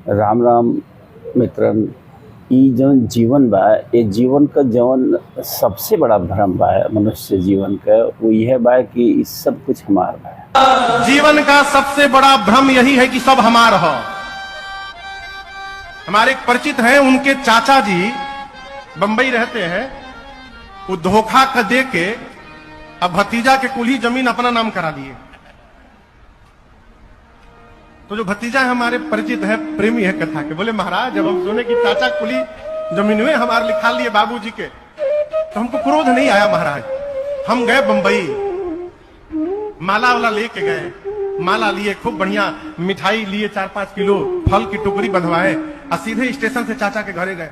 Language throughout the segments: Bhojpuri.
राम राम मित्रन। ई जौन जीवन बा, ये जीवन का जौन सबसे बड़ा भ्रम बा मनुष्य जीवन का, वो यह बा कि ई सब कुछ हमार बा। जीवन का सबसे बड़ा भ्रम यही है कि सब हमार हो। हमारे एक परिचित हैं, उनके चाचा जी बंबई रहते हैं। वो धोखा का दे के अब भतीजा के कुल ही जमीन अपना नाम करा लिए। तो जो भतीजा है हमारे परिचित है, प्रेमी है कथा के, बोले महाराज जब हम सुने कि चाचा कुली जमीन में हमारे लिखा लिए बाबूजी के, तो हमको क्रोध नहीं आया महाराज। हम गए बंबई, माला वाला लेके गए, माला लिए, खूब बढ़िया मिठाई लिए, 4-5 किलो फल की टोकरी बंधवाए और सीधे स्टेशन से चाचा के घरे गए।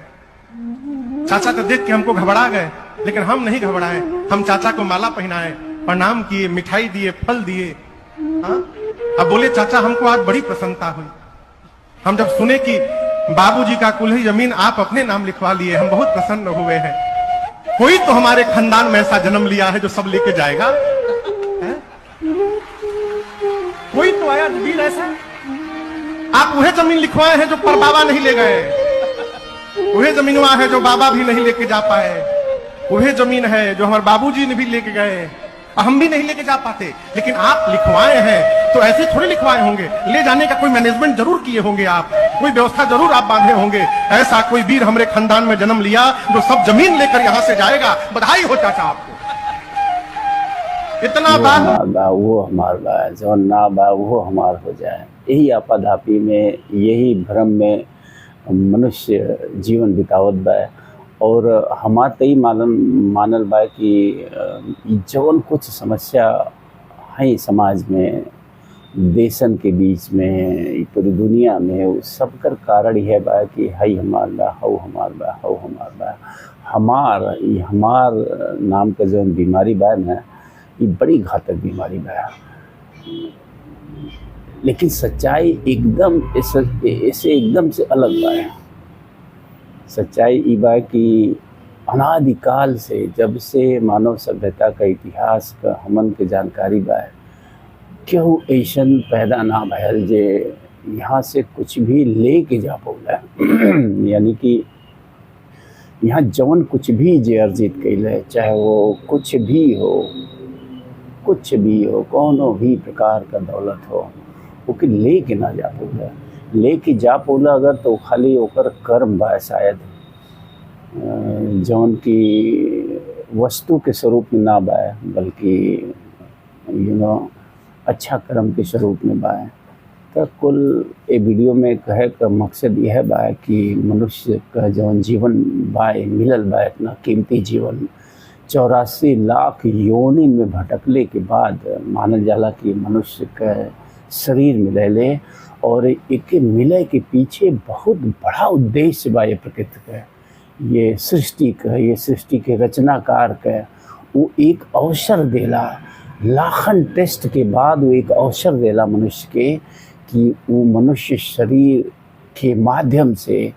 चाचा को देख के हमको घबरा गए, लेकिन हम नहीं घबराए। हम चाचा को माला पहनाए, प्रणाम किए, मिठाई दिए, फल दिए। हाँ? अब बोले चाचा हमको आज बड़ी प्रसन्नता हुई। हम जब सुने कि बाबूजी का कुल ही जमीन आप अपने नाम लिखवा लिए, हम बहुत प्रसन्न हुए हैं। कोई तो हमारे खानदान में ऐसा जन्म लिया है जो सब लेके जाएगा। है? कोई तो आया वीर ऐसा। आप वह जमीन लिखवाए हैं जो परबाबा नहीं ले गए, वह जमीन वहां है जो बाबा भी नहीं लेके जा पाए, वह जमीन है जो हमारे बाबूजी ने भी लेके गए, हम भी नहीं लेके जा पाते। लेकिन आप लिखवाए हैं तो ऐसे थोड़े लिखवाए होंगे, ले जाने का कोई मैनेजमेंट जरूर किए होंगे, आप कोई व्यवस्था जरूर आप बांधे होंगे। ऐसा कोई वीर हमारे खानदान में जन्म लिया जो सब जमीन लेकर यहां से जाएगा। बधाई हो चाचा आपको। इतना बा वो हमार बा, जो ना बा वो हमार हो जाए, यही आपाधापी में, यही भ्रम में मनुष्य जीवन बितावत बा। और हमार तई मानल बा कि जौन कुछ समस्या है समाज में, देशन के बीच में, पूरी दुनिया में, उस सब कर कारण यह बा कि हई हमार बा, हऊ हमार बा, हऊ हमार बा। हमार नाम का जौन बीमारी बा ना, ये बड़ी घातक बीमारी बा। लेकिन सच्चाई एकदम इसे एकदम से अलग बा। सच्चाई ई बा कि अनादिकाल से, जब से मानव सभ्यता का इतिहास का हमन के जानकारी बा, केहू ऐसन पैदा ना भयल जे यहाँ से कुछ भी ले के जा पौला। यानी कि यहाँ जौन कुछ भी जे अर्जित कैले, चाहे वो कुछ भी हो, कोनो भी प्रकार का दौलत हो, ओके ले के ना जा पौला। लेके जा पौला अगर तो खाली ओकर कर्म बा, शायद जौन की वस्तु के स्वरूप में ना बा, बल्कि अच्छा कर्म के स्वरूप में बा। तो कुल ए वीडियो में कहे का मकसद यह बा कि मनुष्य का जौन जीवन बा, मिलल बा इतना कीमती जीवन, 84 लाख योनि में भटकले के बाद मानल जाला कि मनुष्य का शरीर मिले, और एक मिले के पीछे बहुत बड़ा उद्देश्य बा। ये प्रकृति का, ये सृष्टि का, ये सृष्टि के रचनाकार का वो एक अवसर देला, लाखन टेस्ट के बाद वो एक अवसर देला मनुष्य के कि वो मनुष्य शरीर के माध्यम से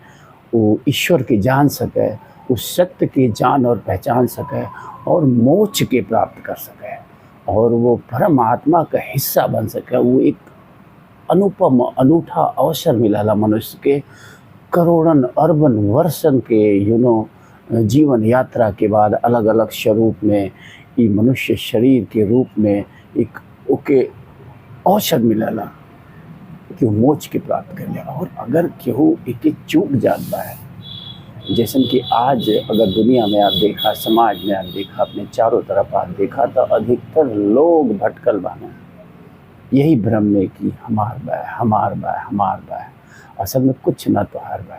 वो ईश्वर के जान सके, उस सत्य के जान और पहचान सके, और मोक्ष के प्राप्त कर सके, और वो परमात्मा का हिस्सा बन सके। वो एक अनुपम अनूठा अवसर मिला मनुष्य के, करोड़न अरबन वर्षन के जीवन यात्रा के बाद अलग अलग स्वरूप में ये मनुष्य शरीर के रूप में एक ओके अवसर मिला कि मोक्ष के प्राप्त कर ले। और अगर केहू एक चूक जात बा, जैसे कि आज अगर दुनिया में आप देखा, समाज में आप देखा, अपने चारों तरफ आप देखा, तो अधिकतर लोग भटकल बाना यही भ्रम में कि हमार बा, हमार बा, हमार बा। असल में कुछ ना तोहार बा।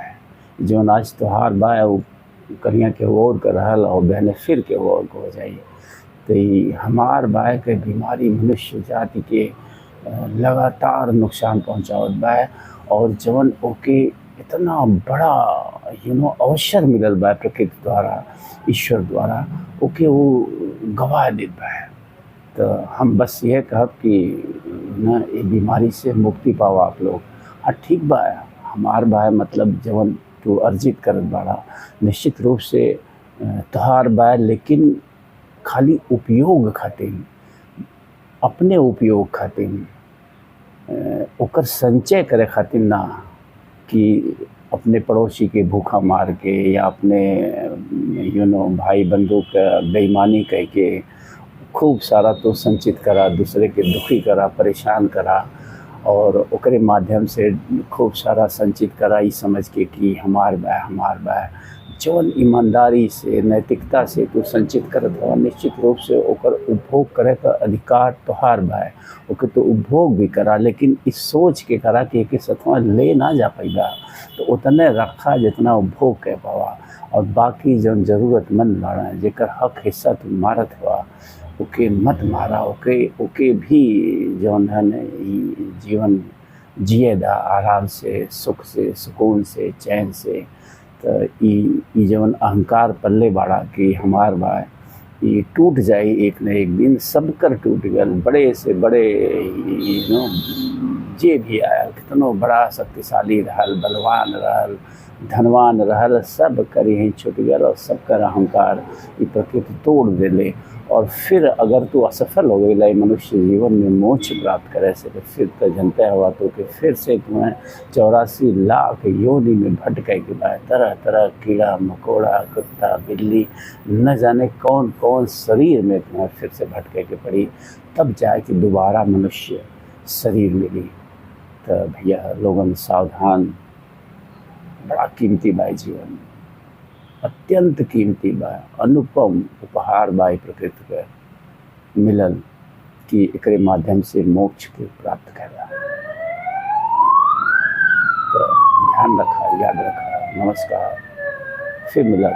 जो आज तोहार बा वो करिया के और कर रहल, और बहने फिर के और को हो जाइए। तो ये हमार बा के बीमारी मनुष्य जाति के लगातार नुकसान पहुँचावत बा। और जवन ओके इतना बड़ा अवसर मिलल बा प्रकृति द्वारा, ईश्वर द्वारा, ओके वो गवा देत बा। तो हम बस यह कहब कि न ये बीमारी से मुक्ति पाओ आप लोग। हाँ ठीक बा, हमार बा मतलब जवन तो अर्जित करत बाड़ा, निश्चित रूप से तोहार बा, लेकिन खाली उपयोग खातिर, अपने उपयोग खातिर, ओकर संचय करे खातिर ना, कि अपने पड़ोसी के भूखा मार के या अपने भाई बंधु का बेईमानी कह के खूब सारा तो संचित करा, दूसरे के दुखी करा, परेशान करा और ओकरे माध्यम से खूब सारा संचित करा ई समझ के कि हमार बा जौन ईमानदारी से नैतिकता से तू संचित करत हो, निश्चित रूप से ओकर उपभोग करे का अधिकार तोहार बा। ओके तो उपभोग भी करा, लेकिन इस सोच के करा कि एक सतवा ले ना जा पाएगा तो उतने रखा जितना उपभोग कर पावा, और बाकी जौन ज़रूरतमंद बाड़ा जेकर हक हिस्सा तू मारत हुआ ओके मत मारा। ओके भी जौन है न जीवन जिए दा आराम से, सुख से, सुकून से, चैन से। तो ई जौन अहंकार पल्ले बाड़ा कि हमार बा ये टूट जाए एक न एक दिन, सबकर टूट गल। बड़े से बड़े जे भी आया कितनो बड़ा शक्तिशाली रहल, बलवान रहल, धनवान रहल, सब कर यहीं छूट गल और सबकर अहंकार ये प्रकृति तोड़ देले। और फिर अगर तू असफल हो गई मनुष्य जीवन में मोक्ष प्राप्त करे से तो फिर तो जनता हुआ तो कि फिर से तुम्हें 84 लाख योनि में भटके के बाद तरह तरह कीड़ा मकोड़ा कुत्ता बिल्ली न जाने कौन कौन शरीर में तुम्हें फिर से भटके के पड़ी, तब जाए कि दोबारा मनुष्य शरीर मिली। तो भैया लोगन सावधान, बड़ा कीमती बा जीवन, अत्यंत कीमती बा, अनुपम उपहार बा प्रकृति के मिलल कि एकरे माध्यम से मोक्ष के प्राप्त करा। तो ध्यान रखा, याद रखा। नमस्कार, फिर मिलल।